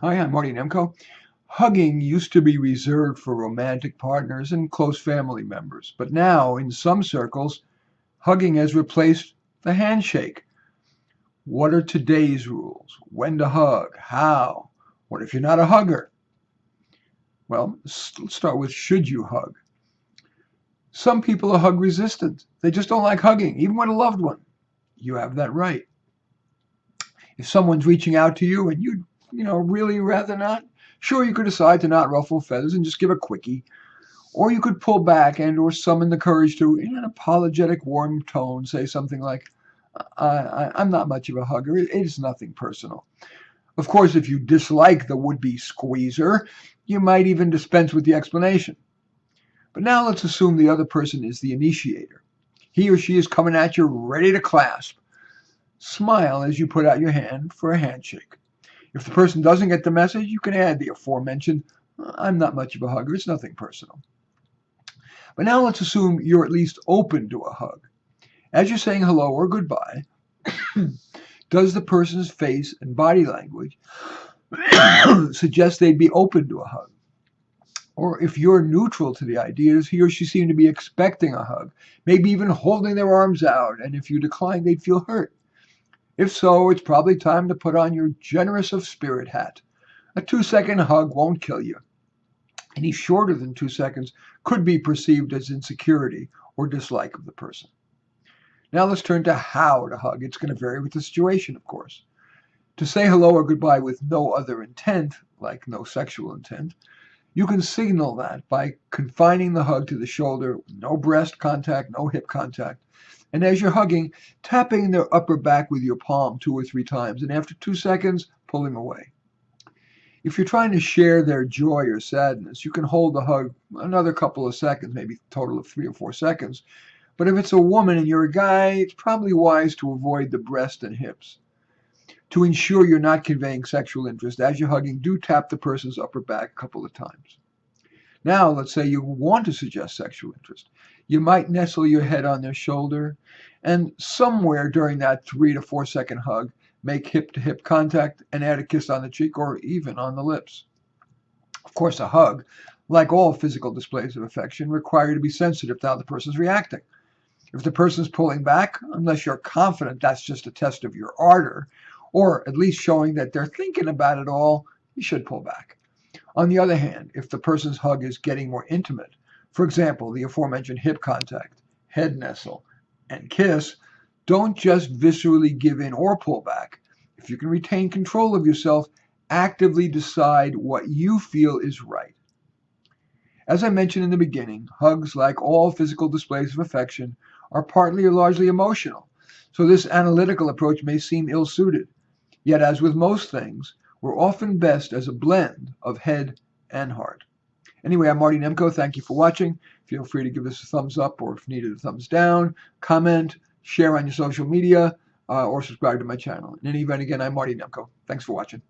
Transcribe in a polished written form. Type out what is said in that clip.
Hi, I'm Marty Nemko. Hugging used to be reserved for romantic partners and close family members, but now, in some circles, hugging has replaced the handshake. What are today's rules? When to hug? How? What if you're not a hugger? Well, let's start with should you hug? Some people are hug resistant. They just don't like hugging, even with a loved one. You have that right. If someone's reaching out to you and you really rather not, sure, you could decide to not ruffle feathers and just give a quickie. Or you could pull back and or summon the courage to, in an apologetic, warm tone, say something like, I'm not much of a hugger. It is nothing personal. Of course, if you dislike the would-be squeezer, you might even dispense with the explanation. But now let's assume the other person is the initiator. He or she is coming at you ready to clasp. Smile as you put out your hand for a handshake. If the person doesn't get the message, you can add the aforementioned, I'm not much of a hugger. It's nothing personal. But now let's assume you're at least open to a hug. As you're saying hello or goodbye, does the person's face and body language suggest they'd be open to a hug? Or if you're neutral to the idea, does he or she seem to be expecting a hug, maybe even holding their arms out, and if you decline, they'd feel hurt? If so, it's probably time to put on your generous of spirit hat. A 2-second hug won't kill you. Any shorter than 2 seconds could be perceived as insecurity or dislike of the person. Now let's turn to how to hug. It's going to vary with the situation, of course. To say hello or goodbye with no other intent, like no sexual intent, you can signal that by confining the hug to the shoulder, no breast contact, no hip contact. And as you're hugging, tapping their upper back with your palm 2 or 3 times, and after 2 seconds, pulling away. If you're trying to share their joy or sadness, you can hold the hug another couple of seconds, maybe a total of 3 or 4 seconds. But if it's a woman and you're a guy, it's probably wise to avoid the breast and hips. To ensure you're not conveying sexual interest, as you're hugging, do tap the person's upper back a couple of times. Now, let's say you want to suggest sexual interest. You might nestle your head on their shoulder, and somewhere during that 3 to 4 second hug, make hip-to-hip contact and add a kiss on the cheek or even on the lips. Of course, a hug, like all physical displays of affection, require you to be sensitive to how the person's reacting. If the person's pulling back, unless you're confident that's just a test of your ardor, or at least showing that they're thinking about it all, you should pull back. On the other hand, if the person's hug is getting more intimate, for example, the aforementioned hip contact, head nestle, and kiss, don't just viscerally give in or pull back. If you can retain control of yourself, actively decide what you feel is right. As I mentioned in the beginning, hugs, like all physical displays of affection, are partly or largely emotional, so this analytical approach may seem ill-suited. Yet, as with most things, we're often best as a blend of head and heart. Anyway, I'm Marty Nemko. Thank you for watching. Feel free to give us a thumbs up, or if needed, a thumbs down, comment, share on your social media, or subscribe to my channel. In any event, again, I'm Marty Nemko. Thanks for watching.